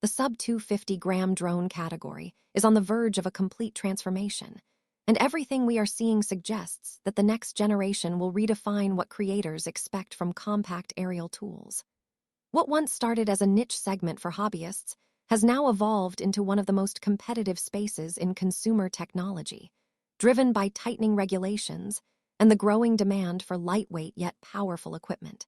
The sub-250-gram drone category is on the verge of a complete transformation, and everything we are seeing suggests that the next generation will redefine what creators expect from compact aerial tools. What once started as a niche segment for hobbyists has now evolved into one of the most competitive spaces in consumer technology, driven by tightening regulations and the growing demand for lightweight yet powerful equipment.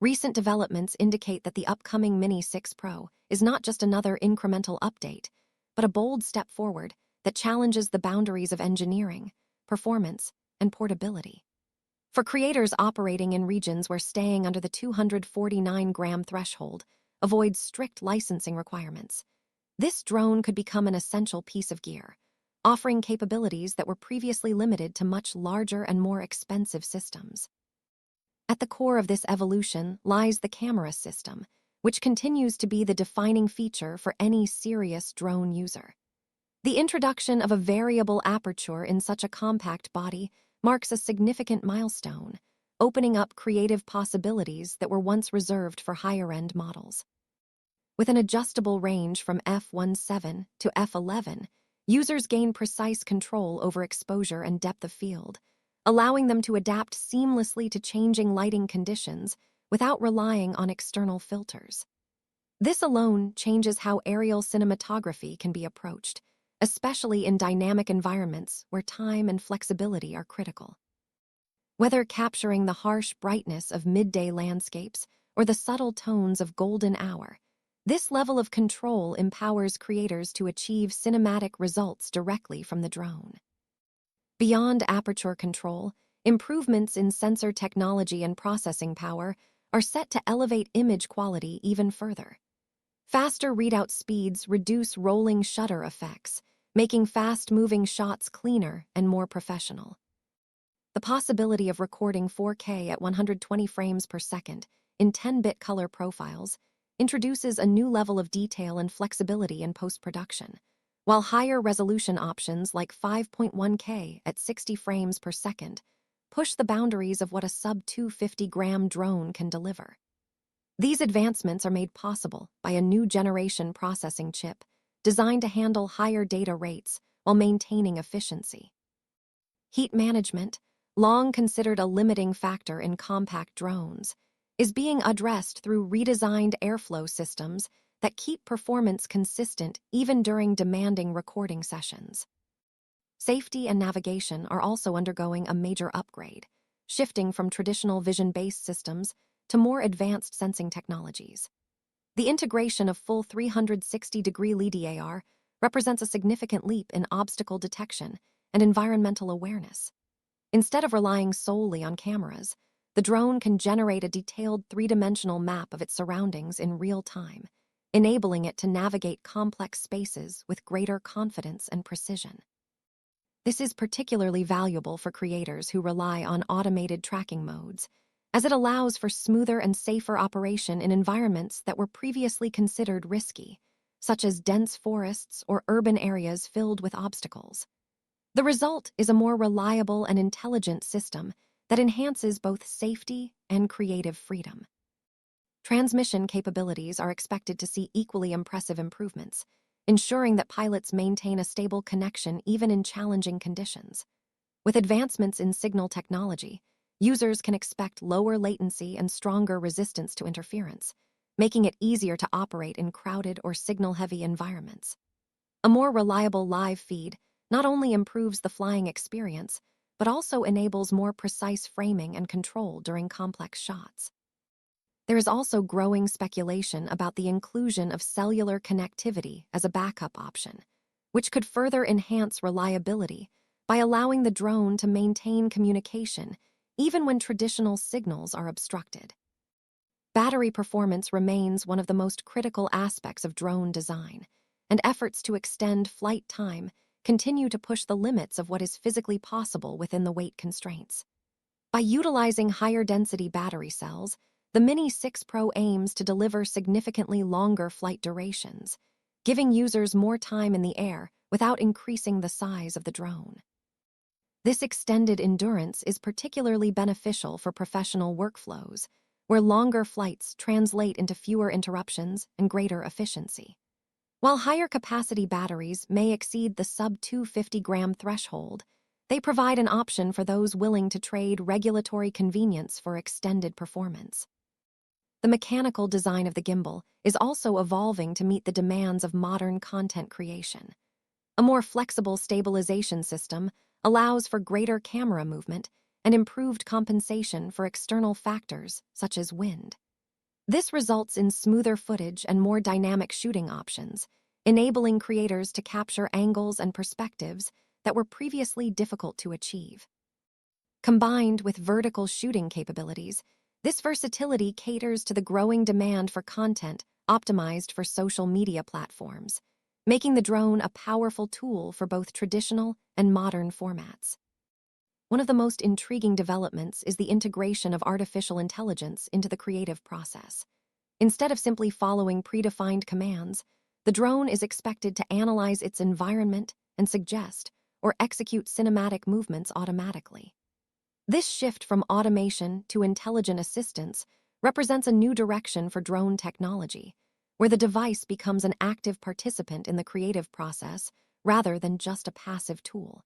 Recent developments indicate that the upcoming Mini 6 Pro is not just another incremental update, but a bold step forward that challenges the boundaries of engineering, performance, and portability. For creators operating in regions where staying under the 249-gram threshold avoids strict licensing requirements, this drone could become an essential piece of gear, offering capabilities that were previously limited to much larger and more expensive systems. At the core of this evolution lies the camera system, which continues to be the defining feature for any serious drone user. The introduction of a variable aperture in such a compact body marks a significant milestone, opening up creative possibilities that were once reserved for higher-end models. With an adjustable range from f1.7 to f11, users gain precise control over exposure and depth of field, allowing them to adapt seamlessly to changing lighting conditions without relying on external filters. This alone changes how aerial cinematography can be approached, especially in dynamic environments where time and flexibility are critical. Whether capturing the harsh brightness of midday landscapes or the subtle tones of golden hour, this level of control empowers creators to achieve cinematic results directly from the drone. Beyond aperture control, improvements in sensor technology and processing power are set to elevate image quality even further. Faster readout speeds reduce rolling shutter effects, making fast-moving shots cleaner and more professional. The possibility of recording 4K at 120 frames per second in 10-bit color profiles introduces a new level of detail and flexibility in post-production, while higher resolution options like 5.1K at 60 frames per second push the boundaries of what a sub-250-gram drone can deliver. These advancements are made possible by a new generation processing chip designed to handle higher data rates while maintaining efficiency. Heat management, long considered a limiting factor in compact drones, is being addressed through redesigned airflow systems that keep performance consistent even during demanding recording sessions. Safety and navigation are also undergoing a major upgrade, shifting from traditional vision-based systems to more advanced sensing technologies. The integration of full 360-degree LiDAR represents a significant leap in obstacle detection and environmental awareness. Instead of relying solely on cameras, the drone can generate a detailed three-dimensional map of its surroundings in real time, enabling it to navigate complex spaces with greater confidence and precision. This is particularly valuable for creators who rely on automated tracking modes, as it allows for smoother and safer operation in environments that were previously considered risky, such as dense forests or urban areas filled with obstacles. The result is a more reliable and intelligent system that enhances both safety and creative freedom. Transmission capabilities are expected to see equally impressive improvements, ensuring that pilots maintain a stable connection even in challenging conditions. With advancements in signal technology, users can expect lower latency and stronger resistance to interference, making it easier to operate in crowded or signal-heavy environments. A more reliable live feed not only improves the flying experience, but also enables more precise framing and control during complex shots. There is also growing speculation about the inclusion of cellular connectivity as a backup option, which could further enhance reliability by allowing the drone to maintain communication even when traditional signals are obstructed. Battery performance remains one of the most critical aspects of drone design, and efforts to extend flight time continue to push the limits of what is physically possible within the weight constraints. By utilizing higher-density battery cells, the Mini 6 Pro aims to deliver significantly longer flight durations, giving users more time in the air without increasing the size of the drone. This extended endurance is particularly beneficial for professional workflows, where longer flights translate into fewer interruptions and greater efficiency. While higher capacity batteries may exceed the sub-250-gram threshold, they provide an option for those willing to trade regulatory convenience for extended performance. The mechanical design of the gimbal is also evolving to meet the demands of modern content creation. A more flexible stabilization system allows for greater camera movement and improved compensation for external factors such as wind. This results in smoother footage and more dynamic shooting options, enabling creators to capture angles and perspectives that were previously difficult to achieve. Combined with vertical shooting capabilities, this versatility caters to the growing demand for content optimized for social media platforms, making the drone a powerful tool for both traditional and modern formats. One of the most intriguing developments is the integration of artificial intelligence into the creative process. Instead of simply following predefined commands, the drone is expected to analyze its environment and suggest or execute cinematic movements automatically. This shift from automation to intelligent assistance represents a new direction for drone technology, where the device becomes an active participant in the creative process rather than just a passive tool.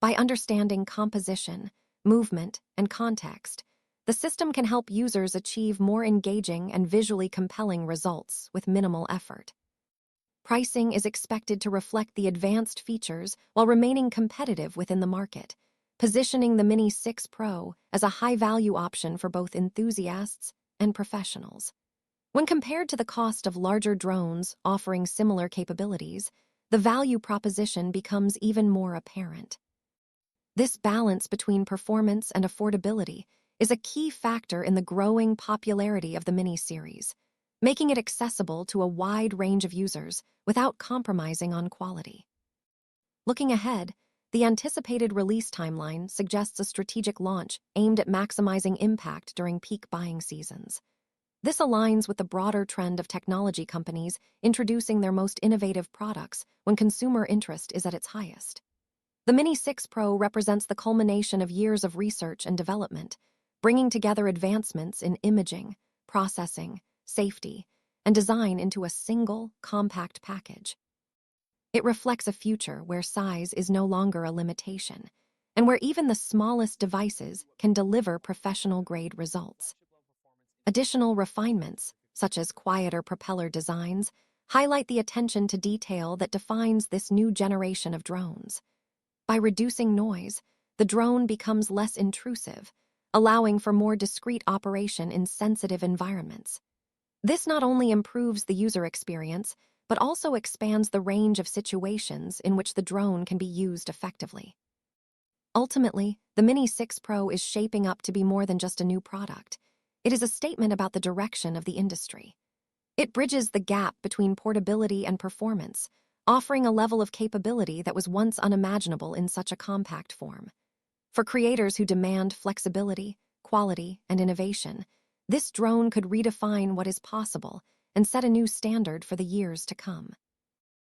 By understanding composition, movement, and context, the system can help users achieve more engaging and visually compelling results with minimal effort. Pricing is expected to reflect the advanced features while remaining competitive within the market, positioning the Mini 6 Pro as a high-value option for both enthusiasts and professionals. When compared to the cost of larger drones offering similar capabilities, the value proposition becomes even more apparent. This balance between performance and affordability is a key factor in the growing popularity of the Mini series, making it accessible to a wide range of users without compromising on quality. Looking ahead, the anticipated release timeline suggests a strategic launch aimed at maximizing impact during peak buying seasons. This aligns with the broader trend of technology companies introducing their most innovative products when consumer interest is at its highest. The Mini 6 Pro represents the culmination of years of research and development, bringing together advancements in imaging, processing, safety, and design into a single, compact package. It reflects a future where size is no longer a limitation, and where even the smallest devices can deliver professional-grade results. Additional refinements, such as quieter propeller designs, highlight the attention to detail that defines this new generation of drones. By reducing noise, the drone becomes less intrusive, allowing for more discreet operation in sensitive environments. This not only improves the user experience, but also expands the range of situations in which the drone can be used effectively. Ultimately, the Mini 6 Pro is shaping up to be more than just a new product. It is a statement about the direction of the industry. It bridges the gap between portability and performance, offering a level of capability that was once unimaginable in such a compact form. For creators who demand flexibility, quality, and innovation, this drone could redefine what is possible and set a new standard for the years to come.